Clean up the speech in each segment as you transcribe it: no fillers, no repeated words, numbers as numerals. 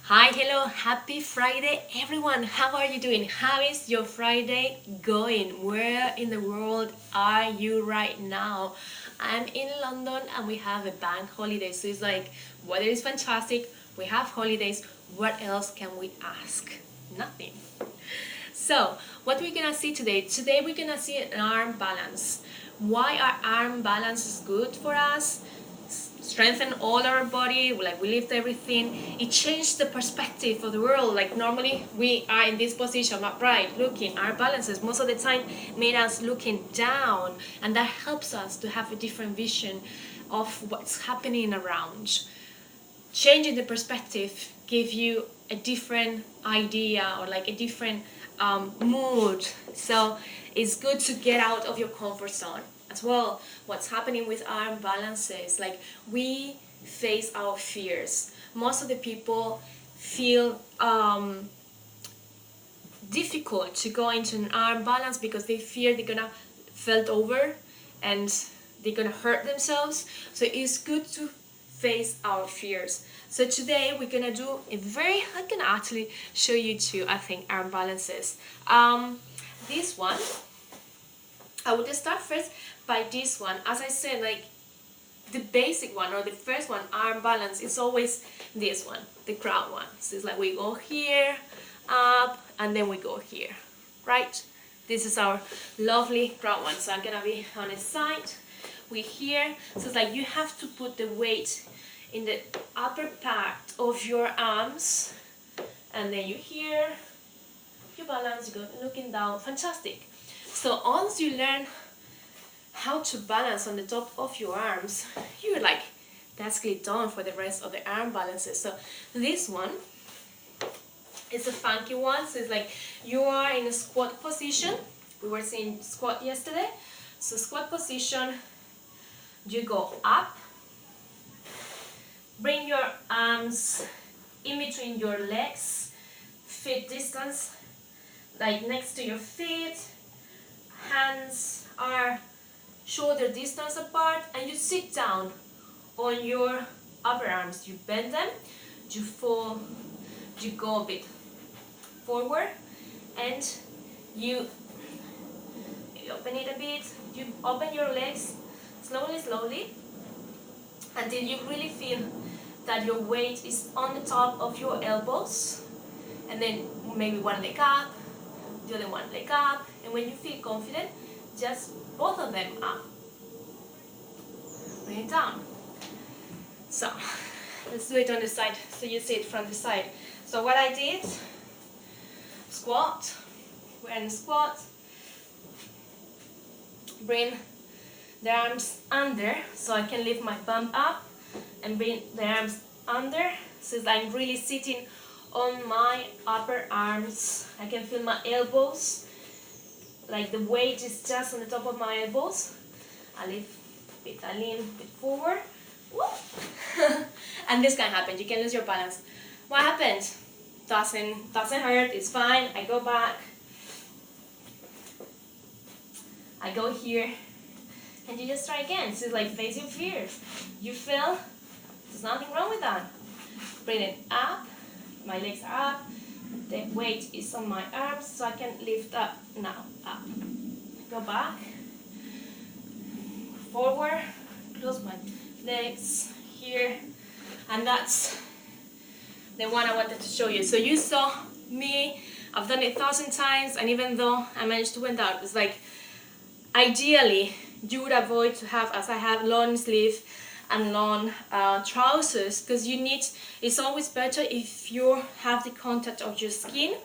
Hi, hello, happy Friday, everyone. How are you doing? How is your Friday going? Where in the world are you right now? I'm in London and we have a bank holiday, so it's like weather is fantastic. We have holidays. What else can we ask? Nothing. So, what we're gonna see today? Today, we're gonna see an arm balance. Why are arm balances good for us? Strengthen all our body, like we lift everything. It changed the perspective of the world. Like normally we are in this position upright looking, our balances most of the time made us looking down, and that helps us to have a different vision of what's happening around. Changing the perspective give you a different idea or like a different mood. So it's good to get out of your comfort zone as well. What's happening with our imbalances, like we face our fears. Most of the people feel difficult to go into an arm balance because they fear they're gonna felt over and they're gonna hurt themselves. So it's good to face our fears. So today we're gonna do I can actually show you two, I think, arm balances. This one, I would start first by this one. As I said, like the basic one or the first one, arm balance, is always this one, the crown one. So it's like we go here, up, and then we go here, right? This is our lovely crown one. So I'm gonna be on the side. We here. So it's like you have to put the weight in the upper part of your arms, and then you here, you balance, you go looking down. Fantastic. So once you learn how to balance on the top of your arms, you're like basically done for the rest of the arm balances. So this one is a funky one. So it's like you are in a squat position. We were seeing squat yesterday. So squat position, you go up, bring your arms in between your legs, feet distance, like next to your feet, hands are shoulder distance apart, and you sit down on your upper arms. You bend them, you fall, you go a bit forward, and you open it a bit. You open your legs slowly until you really feel that your weight is on the top of your elbows, and then maybe one leg up, the other one leg up, and when you feel confident, just both of them up. Bring it down. So let's do it on the side so you see it from the side. So what I did, squat, we're in squat, bring the arms under so I can lift my bum up and bring the arms under, so I'm really sitting on my upper arms. I can feel my elbows, like the weight is just on the top of my elbows. I lift a bit, I lean a bit forward. And this can happen, you can lose your balance. What happened? Doesn't hurt, it's fine. I go back, I go here, and you just try again. So it's like face your fears. You feel there's nothing wrong with that. Bring it up, my legs are up, the weight is on my arms, so I can lift up now, up. Go back, forward, close my legs here, and that's the one I wanted to show you. So you saw me, I've done it 1,000 times, and even though I managed to win out, it's like ideally you would avoid to have, as I have, long sleeve and long trousers, because it's always better if you have the contact of your skin,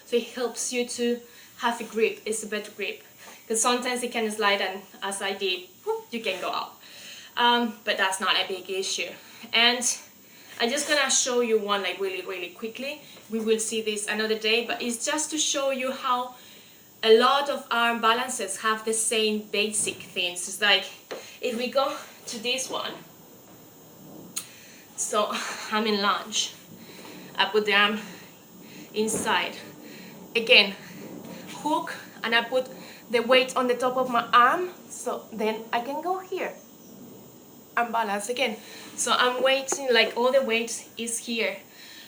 so it helps you to have a grip. It's a better grip, because sometimes it can slide, and as I did, you can go out, but that's not a big issue. And I'm just gonna show you one like really quickly. We will see this another day, but it's just to show you how a lot of arm balances have the same basic things. It's like if we go to this one, so I'm in lunge, I put the arm inside, again hook, and I put the weight on the top of my arm, so then I can go here and balance again. So I'm waiting, like all the weight is here.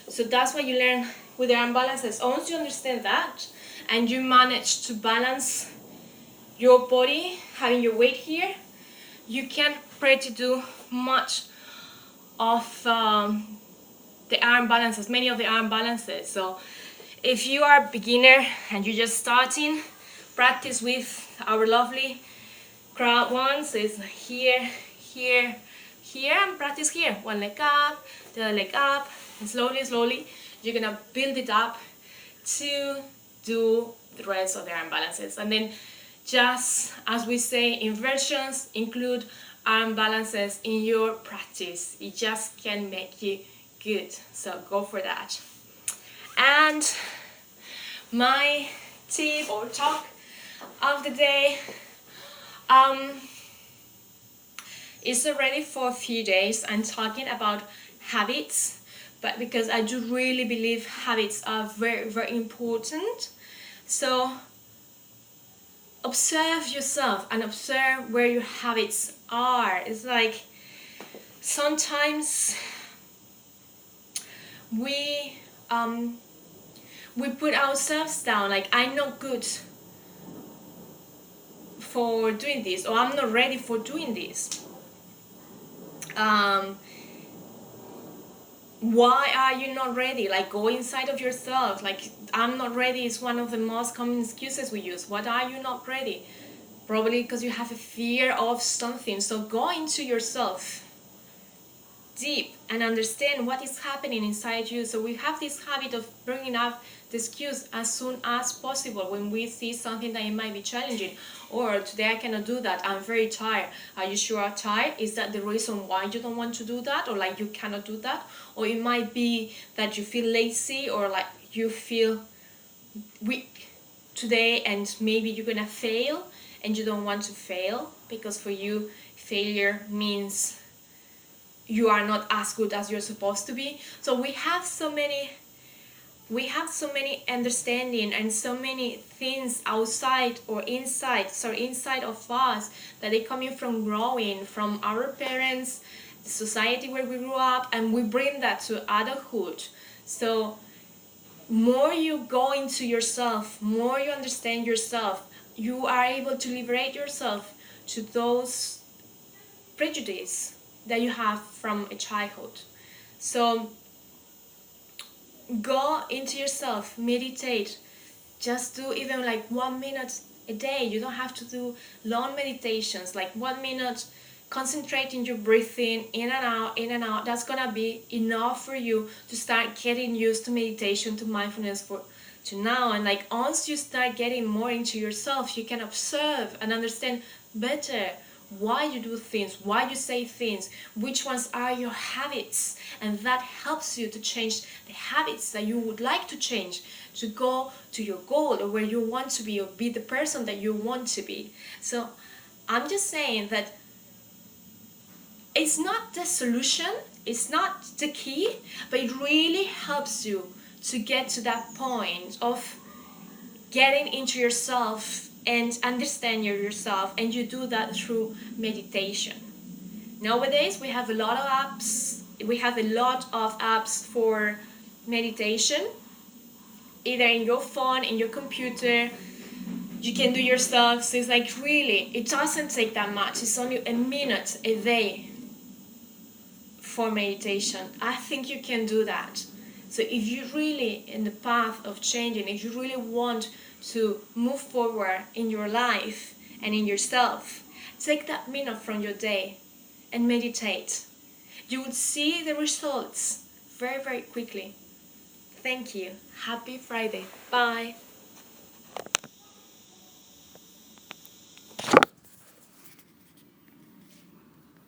So that's what you learn with the arm balances. Once you understand that and you manage to balance your body, having your weight here, you can pretty do much of the arm balances, many of the arm balances. So if you are a beginner and you're just starting, practice with our lovely crowd ones. It's here, here, here, and practice here. One leg up, the other leg up, and slowly, you're gonna build it up to do the rest of the arm balances. And then, just as we say, inversions, include arm balances in your practice. It just can make you good. So go for that. And my tip or talk of the day is already for a few days. I'm talking about habits, but because I do really believe habits are very, very important. So observe yourself and observe where your habits are. It's like sometimes we put ourselves down, like I'm not good for doing this, or I'm not ready for doing this. Why are you not ready? Like, go inside of yourself. Like, I'm not ready is one of the most common excuses we use. What are you not ready? Probably because you have a fear of something. So go into yourself deep and understand what is happening inside you. So we have this habit of bringing up the excuse as soon as possible when we see something that it might be challenging. Or today I cannot do that, I'm very tired. Are you sure I'm tired? Is that the reason why you don't want to do that, or like you cannot do that? Or it might be that you feel lazy, or like you feel weak today and maybe you're gonna fail and you don't want to fail, because for you failure means you are not as good as you're supposed to be. So we have so many understanding and so many things outside or inside of us that they coming from growing from our parents, the society where we grew up, and we bring that to adulthood. So more you go into yourself, more you understand yourself, you are able to liberate yourself to those prejudices that you have from a childhood. So go into yourself, meditate, just do even like 1 minute a day. You don't have to do long meditations, like 1 minute, concentrating your breathing in and out. That's gonna be enough for you to start getting used to meditation, to mindfulness to now. And like once you start getting more into yourself, you can observe and understand better why you do things, why you say things, which ones are your habits, and that helps you to change the habits that you would like to change to go to your goal, or where you want to be, or be the person that you want to be. So I'm just saying that it's not the solution, it's not the key, but it really helps you to get to that point of getting into yourself and understand yourself, and you do that through meditation. Nowadays we have a lot of apps for meditation, either in your phone, in your computer. You can do yourself. So it's like, really, it doesn't take that much. It's only a minute a day for meditation. I think you can do that. So if you're really in the path of changing, if you really want to move forward in your life and in yourself, take that minute from your day and meditate. You would see the results very, very quickly. Thank you. Happy Friday. Bye.